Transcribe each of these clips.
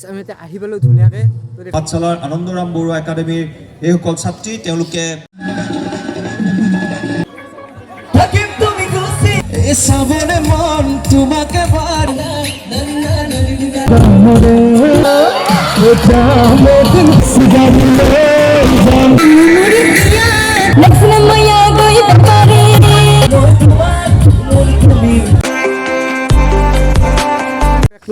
আমি এতিয়া আহি পালোঁ ধুনীয়াকৈ পাঠশালাৰ আনন্দৰাম বৰুৱা একাডেমীৰ এইসকল ছাত্ৰী তেওঁলোকে চাবনে মন তোমাকে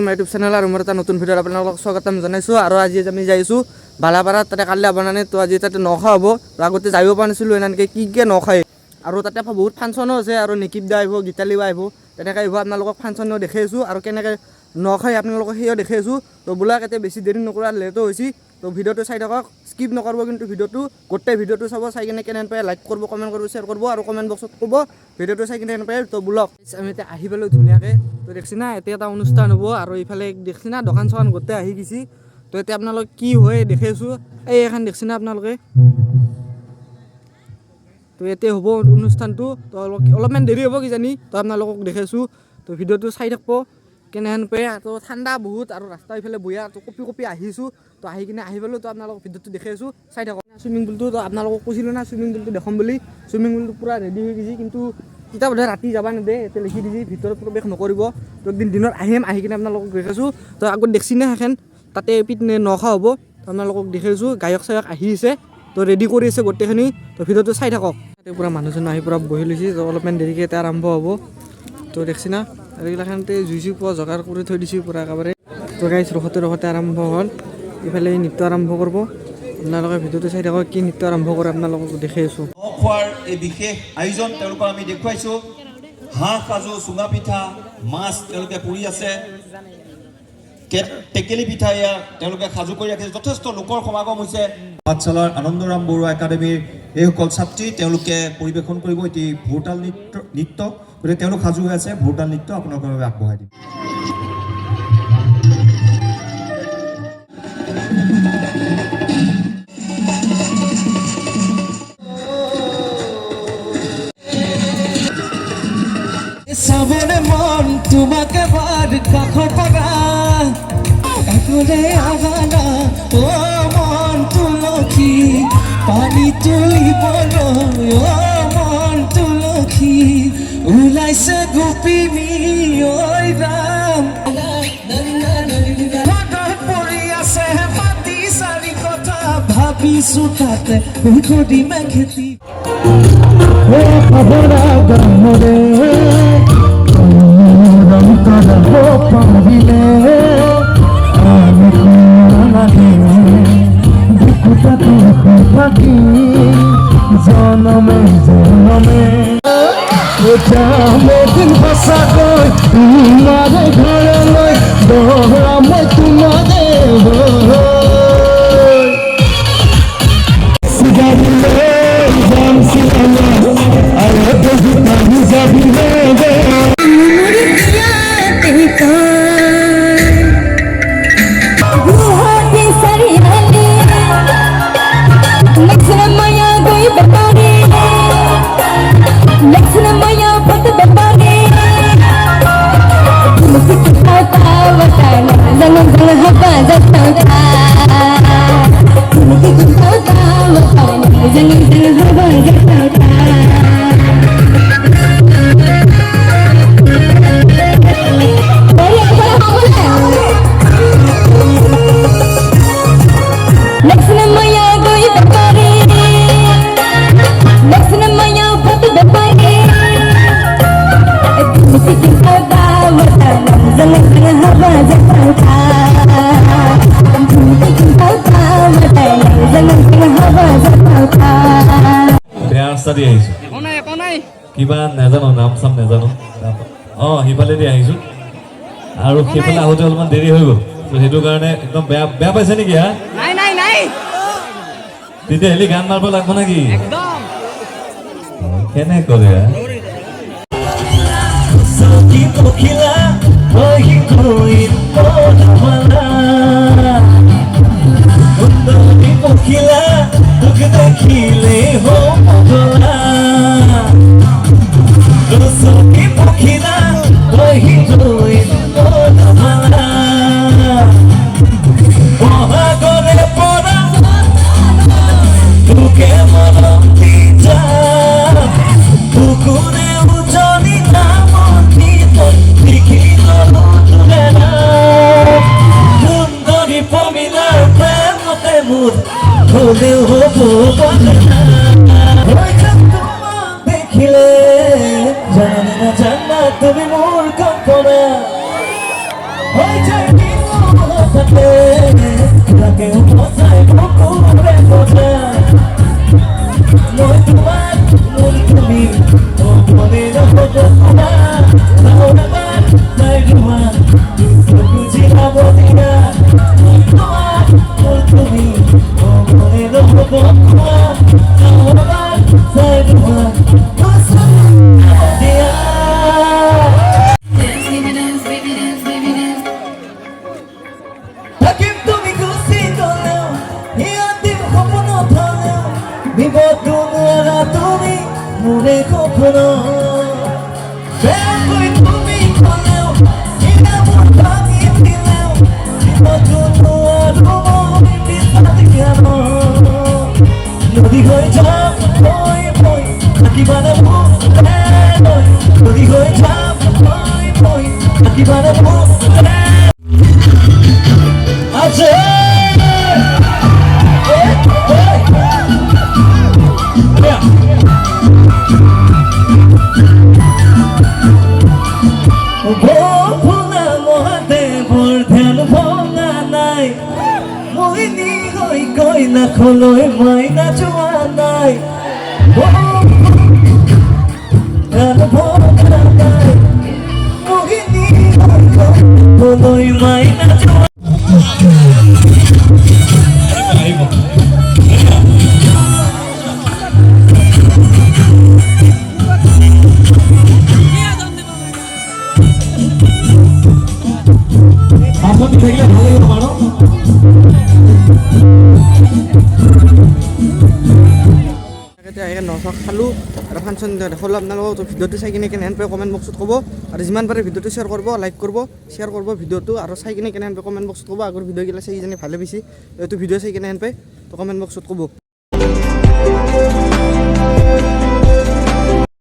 ইউটিউব চেনেল আৰু মোৰ এটা নতুন ভিডিঅ'ত আপোনালোকক স্বাগতম জনাইছোঁ। আৰু আজি আমি যাইছোঁ বালাপাৰাত, তাতে কালি আপোনাৰ তো আজি তাতে নখা হ'ব। আগতে যাব পৰা নাছিলোঁ এনেকৈ কি নখায়। আৰু তাতে বহুত ফাংচনো আছে, আৰু নিকিপ দা আহিব, গীতালি বা আহিব, তেনেকৈ আহিব। আপোনালোকক ফাংচনো দেখাইছোঁ আৰু কেনেকৈ নখায় আপোনালোকক সেইও দেখাইছোঁ। তো বোলাক এতিয়া বেছি দেৰি নকৰা, লেটো হৈছে। তো ভিডিঅ'টো চাই থাকক, স্কিপ নকৰিব কিন্তু ভিডিঅ'টো, গোটেই ভিডিঅ'টো চাব। চাই কিনে কেনেকৈ পায় লাইক কৰিব, কমেণ্ট কৰিব, শ্বেয়াৰ কৰিব, আৰু কমেণ্ট বক্সত ক'ব ভিডিঅ'টো চাই কিনে পায়। তো বোলক আমি এতিয়া আহি পালোঁ ধুনীয়াকৈ। তো দেখছি না এতিয়া এটা অনুষ্ঠান হ'ব, আৰু ইফালে দেখছি না দোকান চোকান গোটেই আহি গৈছে। তো এতিয়া আপোনালোকে কি হয় দেখাইছোঁ। এই এখন দেখছি না আপোনালোকে। তো এতিয়া হ'ব অনুষ্ঠানটো, তো অলপমান দেৰি হ'ব কিজানি। তো আপোনালোকক দেখাইছোঁ, তো ভিডিঅ'টো চাই থাকিব কেনেহেন পায়। তো ঠাণ্ডা বহুত, আৰু ৰাস্তা ইফালে বঢ়িয়া। তো কপি আহিছোঁ, তো আহি কিনে আহি পালোঁ। তো আপোনালোকক ভিডিঅ'টো দেখাইছোঁ, চাই থাকক। চুইমিং পুলটো তো আপোনালোকক কৈছিলোঁ না চুইমিং পুলটো দেখাম বুলি। চুইমিং পুলটো পূৰা ৰেডি হৈ গৈছে, কিন্তু কিতাপ বোধহয় ৰাতি যাব নেদে, এতিয়া লিখি দিছে ভিতৰত প্ৰৱেশ নকৰিব। তো একদিন দিনত আহিম, আহি কিনে আপোনালোকক দেখাইছোঁ। তো আগত দেখছি নে সেইখন, তাতে পিটনে নখা হ'ব। তো আপোনালোকক দেখাইছোঁ, গায়ক চায়ক আহিছে, তো ৰেডি কৰি আছে গোটেইখিনি। তো ভিডিঅ'টো চাই থাকক। তাতে পূৰা মানুহজন আহি পূৰা বহি লৈছে। তো অলপমান দেৰিকৈ এতিয়া আৰম্ভ হ'ব। তো দেখছি না এইগিলাখানতে জুইচি পোৱা যোগাৰ কৰি থৈ দিছোঁ পূৰা একেবাৰে। তো গাইছ ৰখতে আৰম্ভ হ'ল। ইফালে নৃত্য আৰম্ভ কৰিব। আপোনালোকে ভিডিঅ'টো চাই থাকক, কি নৃত্য আৰম্ভ কৰে আপোনালোকক দেখাই আছোঁ। খোৱাৰ এই বিশেষ আয়োজন তেওঁলোকক আমি দেখুৱাইছোঁ। হাঁহ কাজু, চুঙা পিঠা, মাছ তেওঁলোকে পুৰি আছে, টেকেলি পিঠা এয়া তেওঁলোকে সাজু কৰি ৰাখিছে। যথেষ্ট লোকৰ সমাগম হৈছে। পাঠশালাৰ আনন্দৰাম বৰুৱা একাডেমীৰ এইসকল ছাত্ৰী তেওঁলোকে পৰিৱেশন কৰিব এটি ভোৰতাল নৃত্য। গতিকে তেওঁলোক সাজু হৈ আছে। ভোৰতাল নৃত্য আপোনালোকৰ বাবে আগবঢ়াই দিম। চাবনে মন তোমাকে বাৰ কাষৰ পৰা কাষৰে আহানা। অ মন তুলসী পানী তুলিবলৈ, অ মন তুলসী ওলাইছে গোপিনী ঐ ৰাম। পৰি আছে মাটি চাৰি কথা, ভাবিছোঁ তাতে কৰিমে খেতি। জনমে জনমে দিন সঁচাকৈ তোমাৰে ঘৰলৈ দহৰাম তোমাৰে চিগাৰিলে যাম চিগাৰিলে আৰু যাবিলে কিবা নাজানো, নাম চাম নাজানো। সিফালেদি আহিছোঁ, আৰু সেইফালে আহোঁতে অলপমান দেৰি হৈ গ'ল। সেইটো কাৰণে একদম বেয়া পাইছে নেকি? হা তেতিয়া হেলি গান মাৰিব লাগিব নেকি? কেনে কৰে দেখিলে হলেও হব বলে না ওই চাঁদ তোমার দেখিলে জানি না জানা তুমি মোর কল্পনা ওই চাঁদ হঠাতে লাগে বসায় বুকুরে বোঝা মই তোমার মন তুমি ও মনে রাখো তোমার তাওরাবার নাই তোমার বুঝি না বলিনা মই তোমার মন তুমি ও মনে রাখো তোমার তাওরাবার নাই তোমার দিয়া Hakim তুমি খুশি করলেও ইয়াদিম খপন থালেও বিপদ দুনিয়ারা তুমি মোরে কখনো প্রেম কই তুমি করলেও এটা মন ভাঙি দিলেও বিপদ দুনিয়ারা তুমি বিসাদ কেন নদী হয়ে যাও বই বই নাকি বানাবো নদী হয়ে যাও বই বই নাকি বানাবো আছে ভোলা মহাদেৱৰ ধ্যান ভঙা নাই মইনি হৈ গৈ নাখলৈ মাইনা যোৱা নাই ধ্যান ভঙা নাই মইনি হৈ গৈ নাখলৈ মাইনা যোৱা বাচন দি থাকিলে ভাল লাগিব বাৰু এতিয়া নচা খালোঁ আৰু ফাংচন দেখালোঁ আপোনালোকক তো ভিডিঅ'টো চাই কিনে কেনেহেন পায় কমেণ্ট বক্সত ক'ব আৰু যিমান পাৰে ভিডিঅ'টো শ্বেয়াৰ কৰিব লাইক কৰিব শ্বেয়াৰ কৰিব ভিডিঅ'টো আৰু চাই কিনে কেনেহেন পায় কমেণ্ট বক্সত ক'ব আগৰ ভিডিঅ'গিলা চাই কিনে ভালে পাইছে এইটো ভিডিঅ' চাই কেনেহেন পায় তো কমেণ্ট বক্সত ক'ব